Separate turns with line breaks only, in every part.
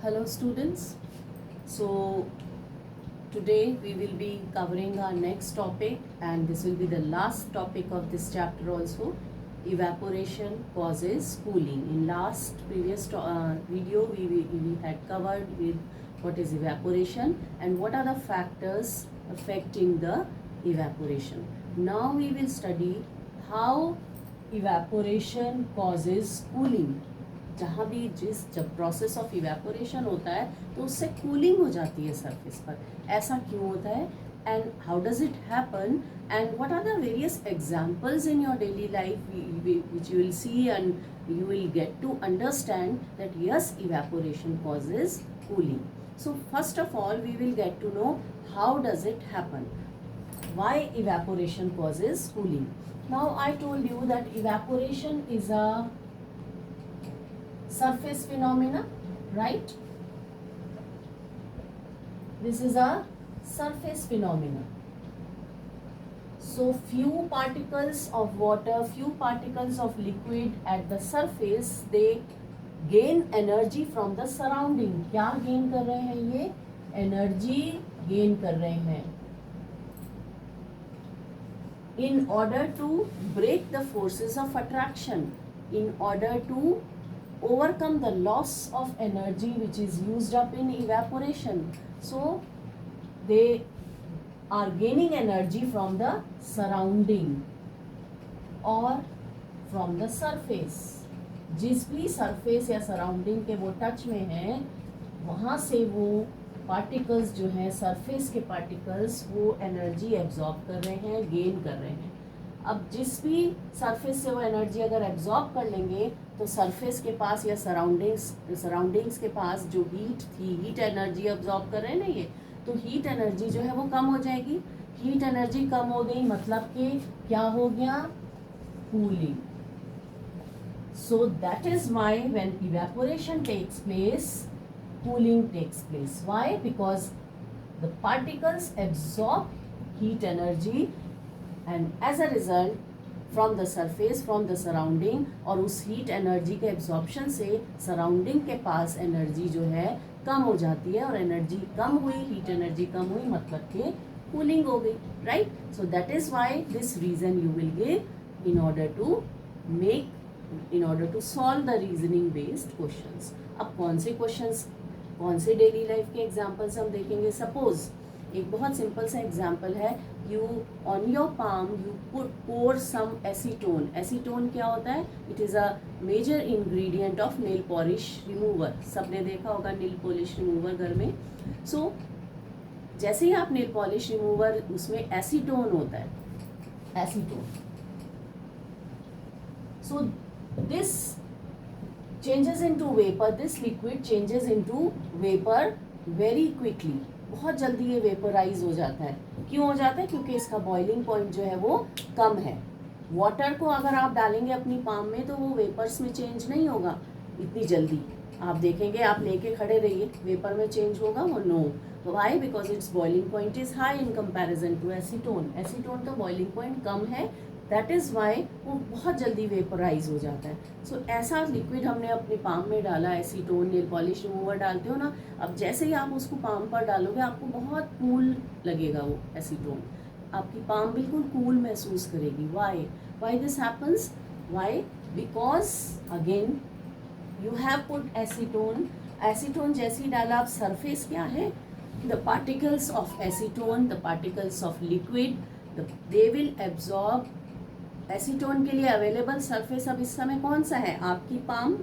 Hello students. So today we will be covering our next topic, and this will be the last topic of this chapter also. Evaporation causes cooling. In last previous video we had covered with what is evaporation and what are the factors affecting the evaporation. Now we will study how evaporation causes cooling. जहाँ भी जब process of evaporation होता है तो उससे cooling हो जाती है सरफेस पर. ऐसा क्यों होता है and how does it happen and what are the various examples in your daily life which you will see and you will get to understand that yes, evaporation causes cooling. So first of all we will get to know how does it happen, why evaporation causes cooling. Now I told you that evaporation is a surface phenomena, right? This is a surface phenomena. So few particles of water, few particles of liquid at the surface, they gain energy from the surrounding. क्या gain कर रहे हैं ये? Energy gain कर रहे हैं in order to break the forces of attraction, in order to overcome the loss of energy which is used up in evaporation. So they are gaining energy from the surrounding or from the surface. जिस भी surface या surrounding के वो touch में हैं वहाँ से वो particles जो हैं surface के particles वो energy absorb कर रहे हैं, gain कर रहे हैं. अब जिस भी सरफेस से वो एनर्जी अगर एब्जॉर्ब कर लेंगे तो सरफेस के पास या सराउंडिंग्स के पास जो हीट थी, हीट एनर्जी एब्जॉर्ब कर रहे हैं ना ये, तो हीट एनर्जी जो है वो कम हो जाएगी. हीट एनर्जी कम हो गई मतलब कि क्या हो गया? Cooling. So that is why when evaporation takes place, cooling takes place. Why? Because the particles absorb heat energy and as a result from the surface, from the surrounding, और उस heat energy के absorption से surrounding के पास energy जो है कम हो जाती है, और energy कम हुई, heat energy कम हुई मतलब कि cooling हो गई, right? So that is why this reason you will give in order to solve the reasoning based questions. अब कौन से questions, कौन से daily life के examples हम देखेंगे. Suppose एक बहुत सिंपल सा एग्जाम्पल है, you on your palm you pour some acetone. Acetone क्या होता है? It is a major ingredient of nail polish remover. सबने देखा होगा नेल पॉलिश रिमूवर घर में. सो जैसे ही आप नेल पॉलिश रिमूवर उसमें एसीटोन होता है, acetone. So this changes into vapour, this liquid changes into vapour very quickly. बहुत जल्दी ये वेपराइज हो जाता है. क्यों हो जाता है? क्योंकि इसका बॉइलिंग पॉइंट जो है वो कम है. वाटर को अगर आप डालेंगे अपनी पाम में तो वो वेपर्स में चेंज नहीं होगा इतनी जल्दी. आप देखेंगे, आप लेके खड़े रहिए, वेपर में चेंज होगा वो? No. Why? Because it's boiling point is high in comparison to acetone. Acetone का बॉइलिंग पॉइंट कम है, दैट इज़ वाई वो बहुत जल्दी वेपराइज हो जाता है. सो ऐसा लिक्विड हमने अपनी पाम में डाला, एसीटोन, नेल पॉलिश रिमूवर डालते हो ना, अब जैसे ही आप उसको पाम पर डालोगे आपको बहुत कूल लगेगा वो एसीटोन. आपकी पाम बिल्कुल कूल महसूस करेगी. Why this happens? Why? Because again you have put acetone. Acetone जैसे ही डाला, आप सरफेस क्या है? The particles of acetone, the particles of liquid, they will absorb. Acetone के लिए अवेलेबल सरफेस अब इस समय कौन सा है? आपकी palm.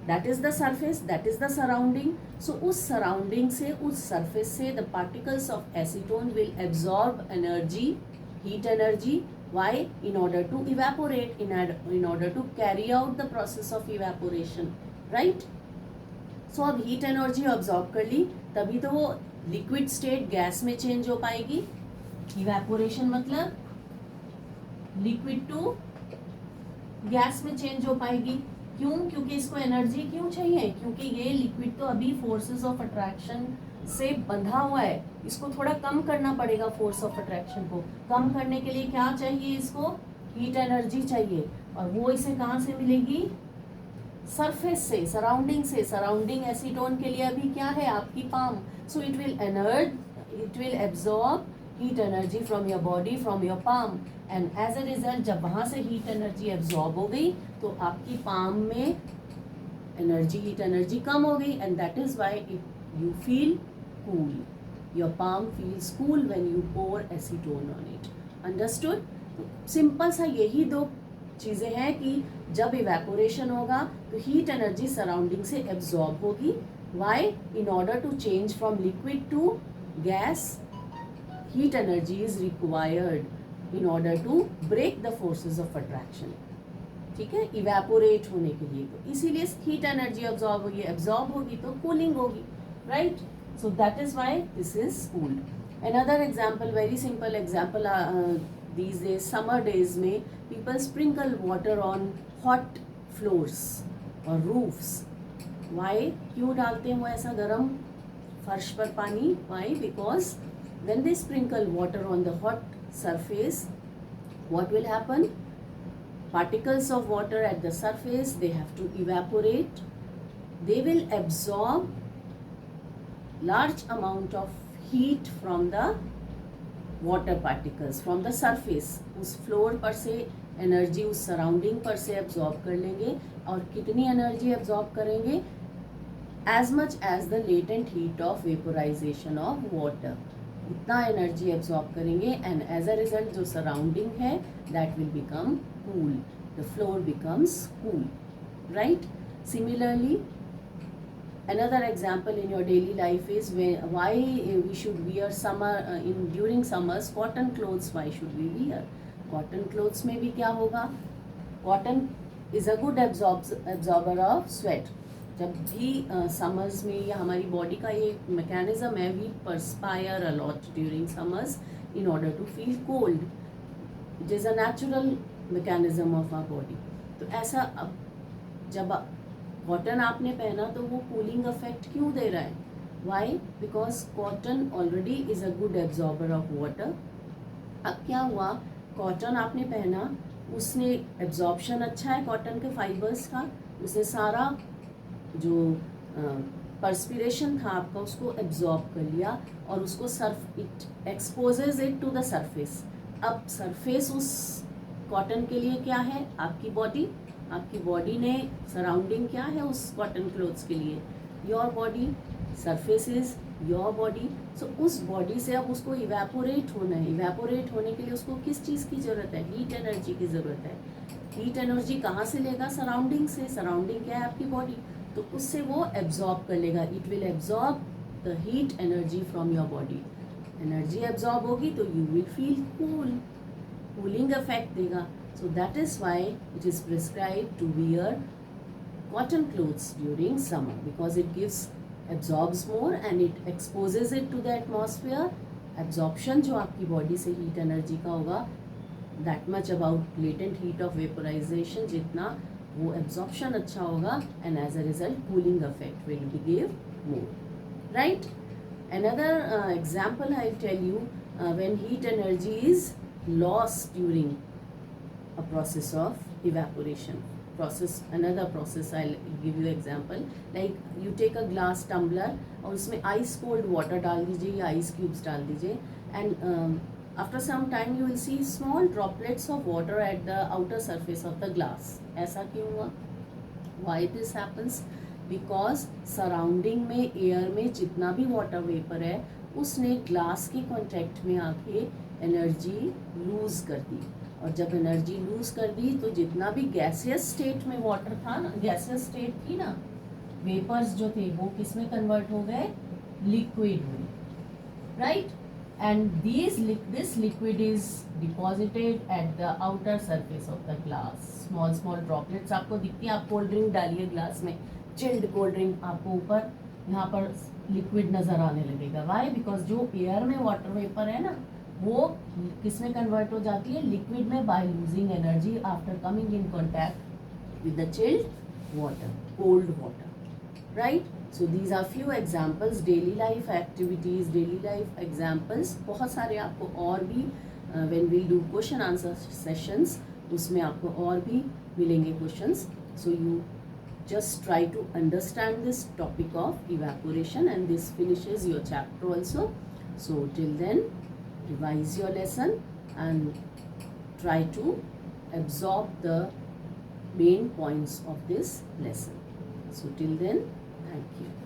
That is the surface, that is the surrounding. So उस सराउंडिंग से, उस सरफेस से the particles of acetone will absorb energy, heat energy. Why? In order to evaporate, in order to carry out the process of evaporation, right? So अब heat energy absorb कर ली, तभी तो वो लिक्विड स्टेट गैस में change हो पाएगी. Evaporation मतलब लिक्विड टू गैस में चेंज हो पाएगी. क्यों? क्योंकि इसको एनर्जी क्यों चाहिए? क्योंकि ये लिक्विड तो अभी फोर्सेस ऑफ अट्रैक्शन से बंधा हुआ है. इसको थोड़ा कम करना पड़ेगा. फोर्स ऑफ अट्रैक्शन को कम करने के लिए क्या चाहिए? इसको हीट एनर्जी चाहिए. और वो इसे कहाँ से मिलेगी? सरफेस से, सराउंडिंग एसीटोन के लिए अभी क्या है आपकी palm, so it will absorb heat energy from your body, from your palm, and as a result जब वहाँ से हीट एनर्जी एब्जॉर्ब हो गई तो आपकी पाम में हीट एनर्जी कम हो गई, and that is why you feel cool, your palm feels cool when you pour acetone on it. Understood? तो सिंपल सा यही दो चीज़ें हैं कि जब इवेपोरेशन होगा तो हीट एनर्जी सराउंडिंग से एब्जॉर्ब होगी। Why? In order to change from liquid to gas, heat energy is required in order to break the forces of attraction. ठीक है, इवेपोरेट होने के लिए, तो इसीलिए हीट एनर्जी एब्जॉर्ब होगी तो कूलिंग होगी, right? So that is why this is cooled. Another example, very simple example, these days summer days में people sprinkle water on hot floors और roofs. why? क्यों डालते हैं वो ऐसा गर्म फर्श पर पानी? why? because when they sprinkle water on the hot surface, what will happen? Particles of water at the surface, they have to evaporate, they will absorb large amount of heat from the water particles from the surface, उस floor पर से energy उस surrounding पर से absorb कर लेंगे, और कितनी एनर्जी एब्जॉर्ब करेंगे? As much as the latent heat of vaporisation of water, इतना एनर्जी एब्जॉर्ब करेंगे, एंड एज अ रिजल्ट जो सराउंडिंग है that will become cool, the floor becomes cool, right? Similarly another example in your daily life is why we should wear during summers cotton clothes. Why should we wear cotton clothes? में भी क्या होगा? Cotton is a good absorber of sweat. जब भी summers में या हमारी body का ये mechanism है, we perspire a lot during summers in order to feel cold. It is a natural mechanism of our body. तो ऐसा जब कॉटन आपने पहना तो वो कूलिंग इफेक्ट क्यों दे रहा है? Why? Because cotton already is a good absorber of water. अब क्या हुआ, कॉटन आपने पहना, उसने एब्जॉर्प्शन अच्छा है कॉटन के फाइबर्स का, उसने सारा जो पर्सपिरेशन था आपका उसको एब्जॉर्ब कर लिया, और उसको it exposes it to the surface. अब सरफेस उस कॉटन के लिए क्या है? आपकी बॉडी। आपकी बॉडी ने सराउंडिंग क्या है उस कॉटन क्लोथ्स के लिए? Your body. Surface is your body. So उस बॉडी से अब उसको इवेपोरेट होना है। इवेपोरेट होने के लिए उसको किस चीज़ की ज़रूरत है? हीट एनर्जी की ज़रूरत है। हीट एनर्जी कहाँ से लेगा? सराउंडिंग से। सराउंडिंग क्या है? आपकी बॉडी। तो उससे वो एब्जॉर्ब कर लेगा। It will absorb the heat energy from your body. Energy absorb होगी तो you will feel cool, cooling effect देगा। So that is why it is prescribed to wear cotton clothes during summer, because it absorbs more and it exposes it to the atmosphere. Absorption जो आपकी body से heat energy का होगा, that much about latent heat of vaporization, जितना वो absorption अच्छा होगा, and as a result cooling effect will be give more, right? Another example I'll tell you, when heat energy is lost during a process of evaporation process. Another process I'll give you example, like you take a glass tumbler और उसमें ice cold water डाल दीजिए या ice cubes डाल दीजिए, and after some time you will see small droplets of water at the outer surface of the glass. ऐसा क्यों हुआ? Why this happens? Because surrounding में air में जितना भी water vapor है उसने glass के contact में आके energy lose कर दी, और जब एनर्जी लूज कर दी तो जितना भी गैसियस स्टेट में वाटर था ना, गैसियस स्टेट थी ना, वेपर्स जो थे वो किस में कन्वर्ट हो गए? लिक्विड में, right? And this liquid is deposited at the outer surface of the glass. Small small droplets आपको दिखती है। आप कोल्ड ड्रिंक डालिए ग्लास में, चिल्ड कोल्ड ड्रिंक, आपको ऊपर यहाँ पर लिक्विड नजर आने लगेगा। वाई? बिकॉज जो एयर में वाटर वेपर है ना वो किस में कन्वर्ट हो जाती है? लिक्विड में, by losing energy after coming in contact with the chilled water, cold water, right? So these are few examples, daily life activities, daily life examples. बहुत सारे आपको और भी when we do question answer sessions उसमें आपको और भी मिलेंगे questions. So you just try to understand this topic of evaporation, and this finishes your chapter also. So till then, revise your lesson and try to absorb the main points of this lesson. So till then, thank you.